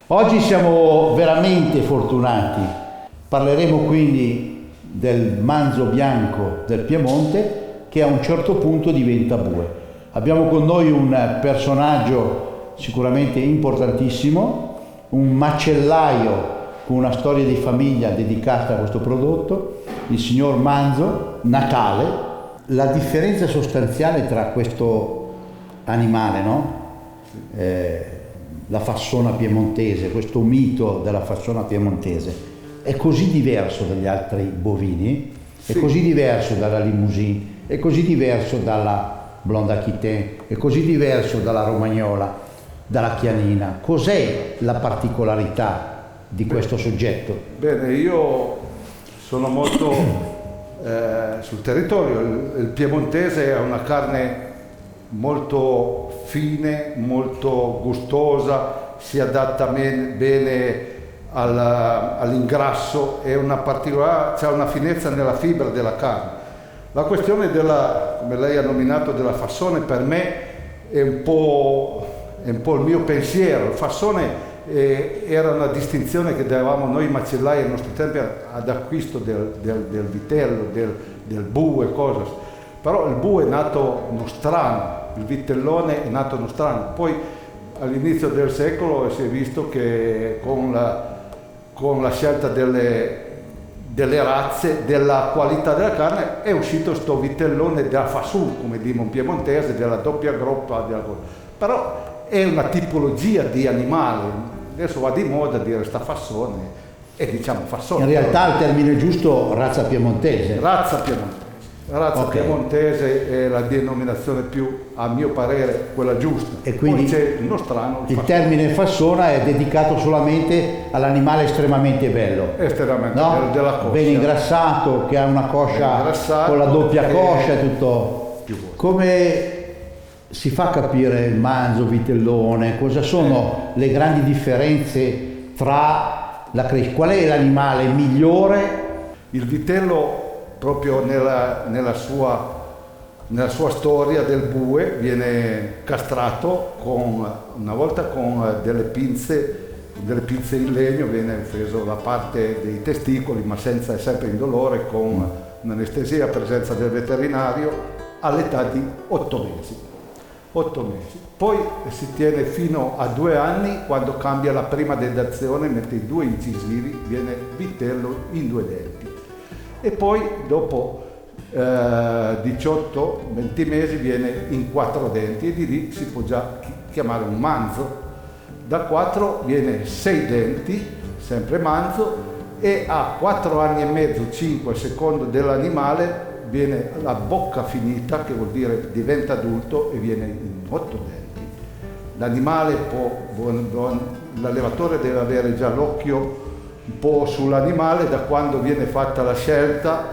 Oggi siamo veramente fortunati. Parleremo quindi del manzo bianco del Piemonte che a un certo punto diventa bue. Abbiamo con noi un personaggio sicuramente importantissimo, un macellaio con una storia di famiglia dedicata a questo prodotto, il signor Manzo Natale. La differenza sostanziale tra questo animale, no? La fassona piemontese, questo mito della fassona piemontese, è così diverso dagli altri bovini, è così diverso dalla limousine, è così diverso dalla Blonde Aquitaine, è così diverso dalla Romagnola, dalla Chianina. Cos'è la particolarità di questo soggetto? Bene, io sono molto sul territorio. Il piemontese è una carne molto fine, molto gustosa, si adatta bene all'ingrasso, è una particolare, c'è una finezza nella fibra della carne. La questione come lei ha nominato, della fassone, per me è un po' il mio pensiero. Il fassone era una distinzione che davamo noi macellai ai nostri tempi ad acquisto del vitello, del bue, cose. Però il bue è nato nostrano, il vitellone è nato nostrano. Poi all'inizio del secolo si è visto che con la scelta delle razze, della qualità della carne, è uscito sto vitellone della fasul, come dico in piemontese, della doppia groppa. Però è una tipologia di animale. Adesso va di moda dire sta fassone e diciamo fassone. In realtà il termine giusto razza piemontese. Razza piemontese. La razza piemontese è la denominazione più, a mio parere, quella giusta. E quindi poi c'è il nostrano. Il termine fassona è dedicato solamente all'animale estremamente bello. Estremamente no? bello, della coscia. Ben ingrassato, che ha una coscia con la doppia coscia e tutto. Come si fa a capire il manzo, vitellone? Cosa sono le grandi differenze tra qual è l'animale migliore? Il vitello, proprio nella sua storia del bue, viene castrato una volta con delle pinze in legno, viene preso la parte dei testicoli, ma senza, sempre indolore, con un'anestesia a presenza del veterinario, all'età di 8 mesi. 8 mesi. Poi si tiene fino a 2 anni, quando cambia la prima dedazione, mette i 2 incisivi, viene vitello in 2 denti. E poi dopo 18-20 mesi viene in 4 denti e di lì si può già chiamare un manzo. Da 4 viene 6 denti, sempre manzo, e a 4 anni e mezzo, 5 a secondo dell'animale, viene la bocca finita, che vuol dire diventa adulto, e viene in 8 denti. L'animale l'allevatore deve avere già l'occhio un po' sull'animale da quando viene fatta la scelta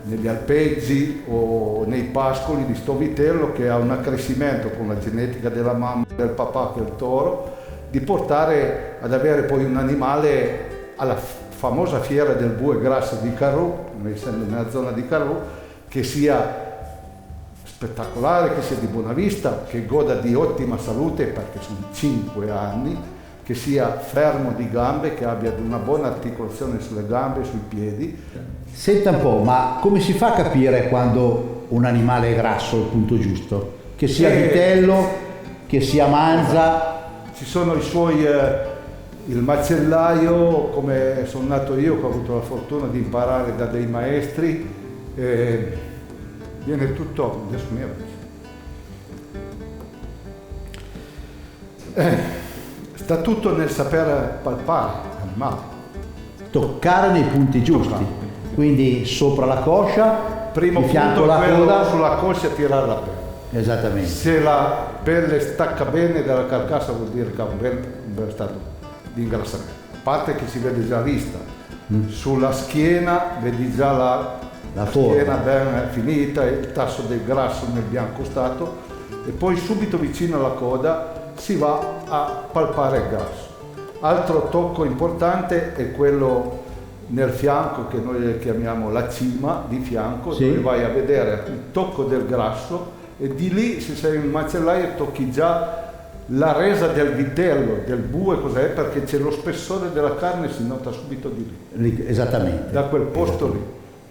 negli alpeggi o nei pascoli di sto vitello, che ha un accrescimento con la genetica della mamma e del papà, che è il toro, di portare ad avere poi un animale alla famosa fiera del bue grasso di Carrù, nella zona di Carrù, che sia spettacolare, che sia di buona vista, che goda di ottima salute, perché sono 5 anni, che sia fermo di gambe, che abbia una buona articolazione sulle gambe e sui piedi. Senta un po', ma come si fa a capire quando un animale è grasso al punto giusto? Che sia vitello, che sia manza? Ci sono i suoi, il macellaio, come sono nato io, che ho avuto la fortuna di imparare da dei maestri, viene tutto, adesso mi sta tutto nel saper palpare l'animale. Toccare nei punti giusti, quindi sopra la coscia, primo di fianco punto alla è quello coda. sulla coscia, tirare la pelle. Esattamente. Se la pelle stacca bene dalla carcassa, vuol dire che ha un bel stato di ingrassamento. A parte che si vede già vista, sulla schiena vedi già la schiena ben finita, il tasso del grasso nel bianco stato, e poi subito vicino alla coda si va a palpare il grasso. Altro tocco importante è quello nel fianco, che noi chiamiamo la cima di fianco, dove vai a vedere il tocco del grasso, e di lì, se sei un macellaio, tocchi già La resa del vitello, del bue, cos'è? Perché c'è lo spessore della carne, si nota subito di lì. Esattamente. Da quel posto lì.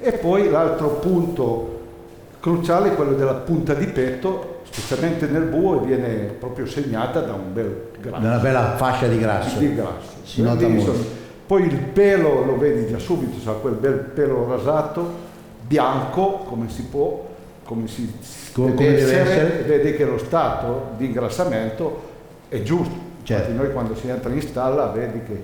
E poi l'altro punto cruciale è quello della punta di petto, specialmente nel bue, viene proprio segnata da un bel grasso. Da una bella fascia di grasso. Di grasso. Si nota molto. Poi il pelo lo vedi già subito, sa, quel bel pelo rasato, bianco, come deve essere. Vedi che lo stato di ingrassamento è giusto. Certo. Infatti noi quando si entra in stalla vedi che,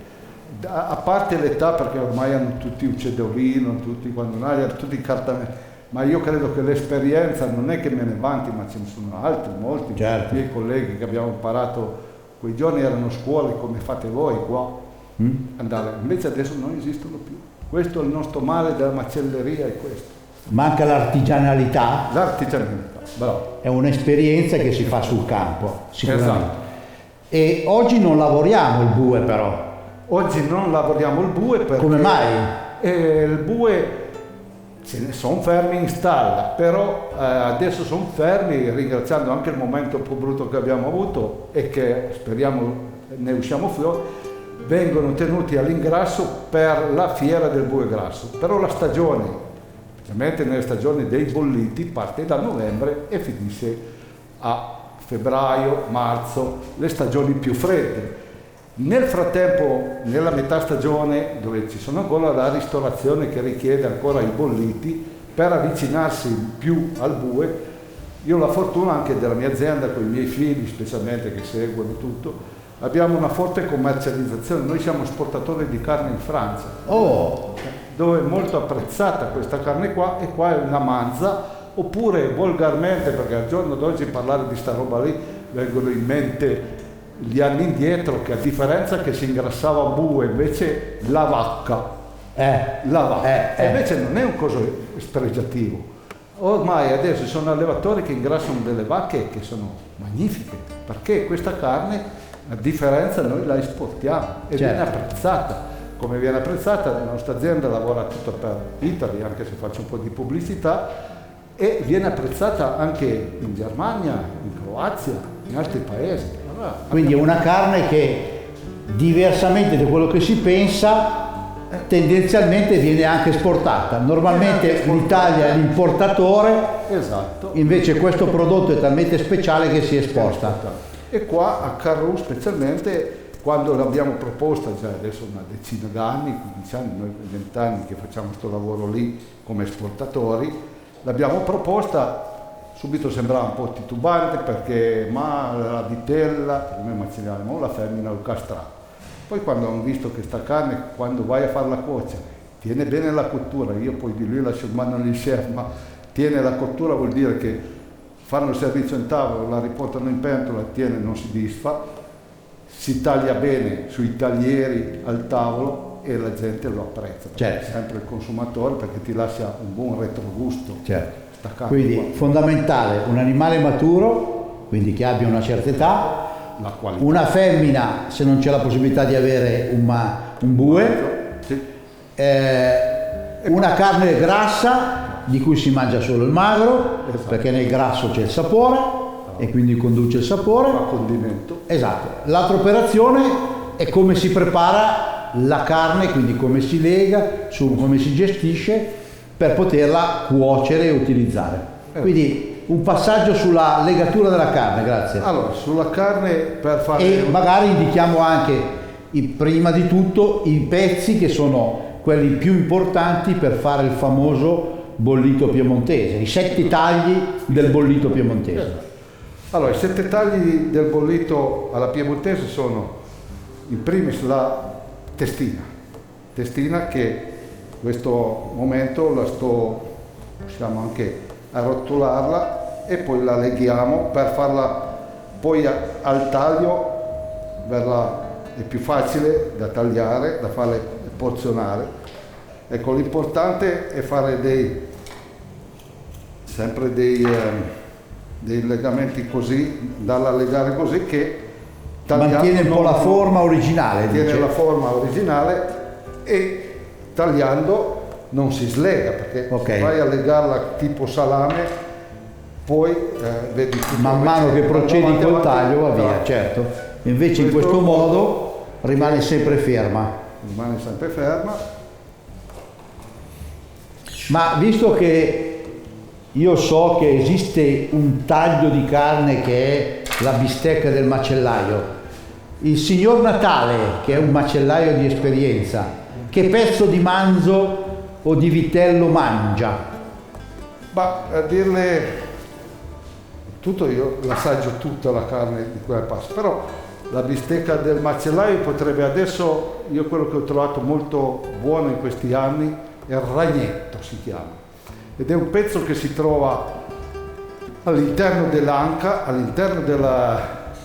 a parte l'età, perché ormai hanno tutti un cedolino, hanno tutti i cartamenti, ma io credo che l'esperienza non è che me ne vanti, ma ce ne sono altri, molti. Certo. I miei colleghi che abbiamo imparato quei giorni erano scuole come fate voi qua. Andare. Invece adesso non esistono più. Questo è il nostro male della macelleria, è questo. Manca l'artigianalità. L'artigianalità, bravo. È un'esperienza che si fa sul campo, sicuramente. Esatto. E oggi non lavoriamo il bue però. Oggi non lavoriamo il bue perché... Come mai? Il bue ce ne sono fermi in stalla, però adesso sono fermi, ringraziando anche il momento più brutto che abbiamo avuto e che speriamo ne usciamo fuori. Vengono tenuti all'ingrasso per la fiera del bue grasso, però la stagione, specialmente nelle stagioni dei bolliti, parte da novembre e finisce a febbraio, marzo, le stagioni più fredde. Nel frattempo, nella metà stagione, dove ci sono ancora la ristorazione che richiede ancora i bolliti, per avvicinarsi più al bue, io ho la fortuna anche della mia azienda, con i miei figli specialmente che seguono tutto, abbiamo una forte commercializzazione. Noi siamo esportatori di carne in Francia, dove è molto apprezzata questa carne qua, e qua è una manza, oppure volgarmente, perché al giorno d'oggi parlare di sta roba lì vengono in mente gli anni indietro, che a differenza che si ingrassava bue, invece la vacca. E invece non è un coso spregiativo. Ormai adesso ci sono allevatori che ingrassano delle vacche che sono magnifiche, perché questa carne, a differenza, noi la esportiamo e viene apprezzata. Come viene apprezzata, la nostra azienda lavora tutta per Italy, anche se faccio un po' di pubblicità, e viene apprezzata anche in Germania, in Croazia, in altri paesi. Allora, quindi è una carne che, diversamente da quello che si pensa, tendenzialmente viene anche esportata. Normalmente l'Italia è l'importatore, esatto. Invece questo prodotto è talmente speciale che si esporta. E qua a Carru specialmente, quando l'abbiamo proposta, già adesso una decina d'anni, 15 anni, noi 20 anni che facciamo questo lavoro lì come esportatori, l'abbiamo proposta, subito sembrava un po' titubante, perché ma la vitella, come macelliamo, la femmina lo castrava. Poi quando hanno visto che sta carne, quando vai a fare la cuocia, tiene bene la cottura, io poi di lui lascio in mano il chef, ma tiene la cottura vuol dire che fanno il servizio in tavola, la riportano in pentola, tiene, non si disfa, si taglia bene sui taglieri al tavolo e la gente lo apprezza. Certo. Sempre il consumatore, perché ti lascia un buon retrogusto. Certo. Quindi fondamentale, un animale maturo, quindi che abbia una certa età, la qualità. Una femmina, se non c'è la possibilità di avere un bue, sì. Una carne grassa di cui si mangia solo il magro, esatto. Perché nel grasso c'è il sapore e quindi conduce il sapore. A condimento. Esatto. L'altra operazione è come si prepara la carne, quindi come si lega, come si gestisce per poterla cuocere e utilizzare. Quindi un passaggio sulla legatura della carne, grazie. Allora, sulla carne per fare... E magari indichiamo anche, prima di tutto, i pezzi che sono quelli più importanti per fare il famoso bollito piemontese, i 7 tagli del bollito piemontese. Allora, i 7 tagli del bollito alla piemontese sono, in primis, la testina che in questo momento possiamo anche arrotolarla e poi la leghiamo per farla poi al taglio, è più facile da tagliare, da farle porzionare. Ecco, l'importante è fare sempre dei legamenti così, darla a legare così che mantiene un po' la forma originale. Tiene la forma originale e tagliando non si slega, perché vai a legarla tipo salame, poi vedi tutto man mano che procedi avanti, col avanti, taglio va via, esatto. certo. Invece in questo modo rimane sempre ferma. Rimane sempre ferma. Ma visto che io so che esiste un taglio di carne che è la bistecca del macellaio, il signor Natale, che è un macellaio di esperienza, che pezzo di manzo o di vitello mangia? Ma a dirle tutto, io l'assaggio tutta la carne di quella pasta, però la bistecca del macellaio potrebbe adesso, io quello che ho trovato molto buono in questi anni è il ragnetto, si chiama, ed è un pezzo che si trova all'interno dell'anca, all'interno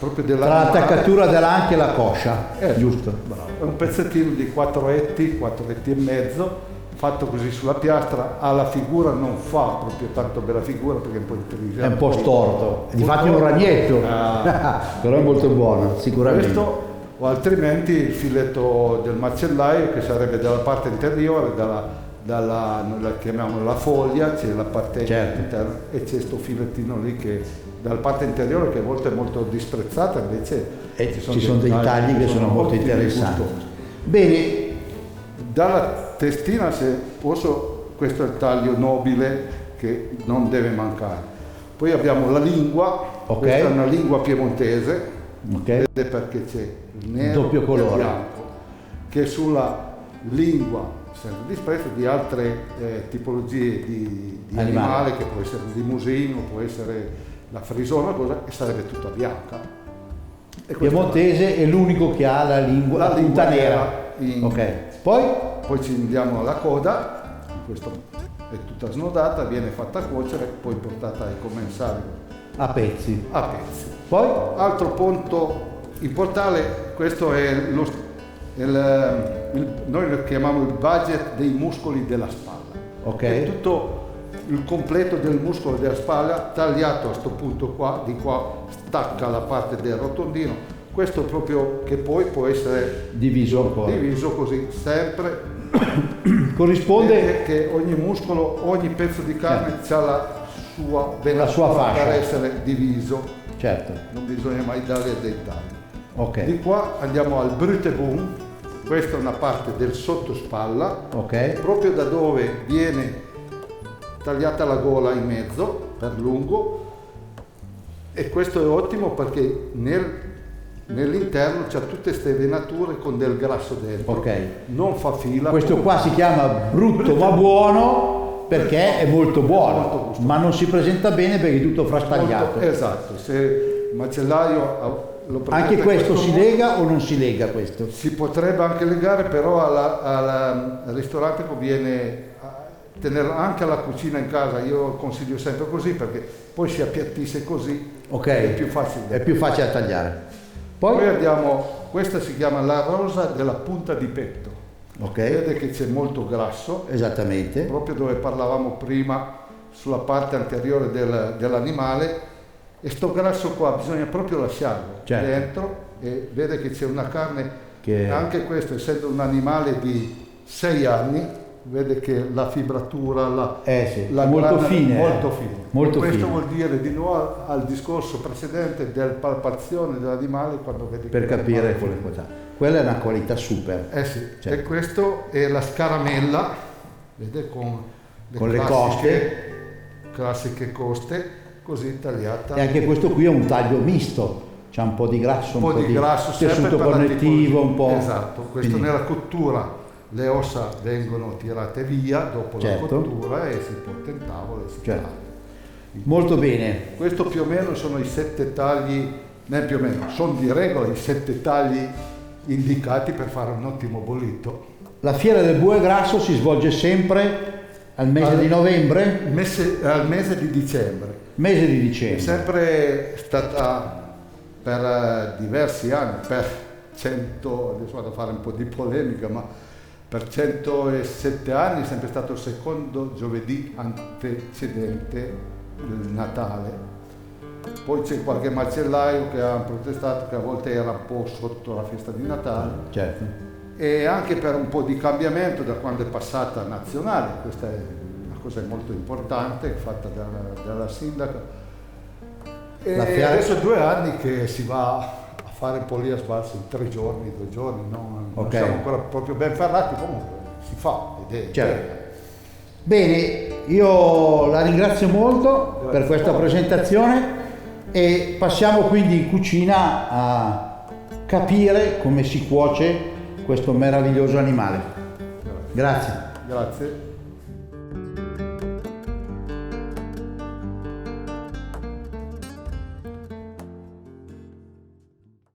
proprio Tra l'attaccatura dell'anca e la coscia, giusto? Bravo. È un pezzettino di 4 etti e mezzo, fatto così sulla piastra, alla figura non fa proprio tanto bella figura perché è un po' intelligente. È un po' storto, difatti è un ragnetto, però è molto buono, sicuramente. Questo, o altrimenti il filetto del macellaio, che sarebbe dalla parte interiore, noi la chiamiamo la foglia, c'è la parte interna e c'è questo filettino lì che dalla parte interiore, che a volte è molto disprezzata, invece ci sono dei tagli che sono molto interessanti. Bene. Dalla testina, se posso, questo è il taglio nobile che non deve mancare. Poi abbiamo la lingua, questa è una lingua piemontese, vede perché c'è il nero doppio colore, e il bianco, che sulla lingua, senza disprezzo, di altre tipologie di animale, che può essere un limusino, può essere la frisona, cosa, e sarebbe tutta bianca. E piemontese è l'unico che ha la lingua punta nera. Poi ci andiamo alla coda, questo è tutta snodata, viene fatta cuocere, poi portata ai commensali a pezzi. Poi altro punto importante, questo è noi lo chiamiamo il budget dei muscoli della spalla. È tutto il completo del muscolo della spalla tagliato a questo punto qua, di qua stacca la parte del rotondino. Questo proprio, che poi può essere diviso così, sempre. Corrisponde che ogni muscolo, ogni pezzo di carne ha la sua fascia per essere diviso. Certo. Non bisogna mai dare dei tagli. Di qua andiamo al bruteboom. Questa è una parte del sottospalla, proprio da dove viene tagliata la gola in mezzo per lungo, e questo è ottimo perché nell'interno c'ha tutte queste venature con del grasso dentro, non fa fila. Questo qua si chiama brutto ma buono perché è molto buono, ma non si presenta bene perché è tutto frastagliato. Esatto, se il macellaio lo anche questo si lega o non si lega questo? Si potrebbe anche legare, però al ristorante conviene tenere anche la cucina in casa. Io consiglio sempre così perché poi si appiattisce così, è più facile. È più facile da tagliare. Poi abbiamo, questa si chiama la rosa della punta di petto. Vede che c'è molto grasso. Esattamente. Proprio dove parlavamo prima, sulla parte anteriore dell'animale. E sto grasso qua bisogna proprio lasciarlo dentro, e vede che c'è una carne che anche questo, essendo un animale di 6 anni, vede che la fibratura, la molto fine. Molto questo vuol dire di nuovo al discorso precedente del palpazione dell'animale, quando vedi per capire quella è una qualità super. E questo è la scaramella, vede, con le coste, classiche coste, così tagliata. E anche questo qui è un taglio misto, c'è un po' di grasso, un po' di grasso, tessuto connettivo, un po'. Esatto, questo nella cottura le ossa vengono tirate via dopo la cottura e si porta in tavola e si taglia. Molto bene. Questo più o meno sono i 7 tagli, più o meno, sono di regola i 7 tagli indicati per fare un ottimo bollito. La fiera del bue grasso si svolge sempre al mese di novembre? Al mese di dicembre. Mese di dicembre. È sempre stata per diversi anni, per 100, adesso vado a fare un po' di polemica, ma per 107 anni è sempre stato il secondo giovedì antecedente del Natale. Poi c'è qualche macellaio che ha protestato che a volte era un po' sotto la festa di Natale. E anche per un po' di cambiamento da quando è passata nazionale, questa è una cosa molto importante fatta dalla sindaca, E adesso è 2 anni che si va a fare un po' lì a sbalzo, in 3 giorni, 2 giorni, non siamo ancora proprio ben ferrati, comunque si fa ed è certo. Bene, io la ringrazio molto per questa presentazione e passiamo quindi in cucina a capire come si cuoce questo meraviglioso animale. Grazie. Grazie.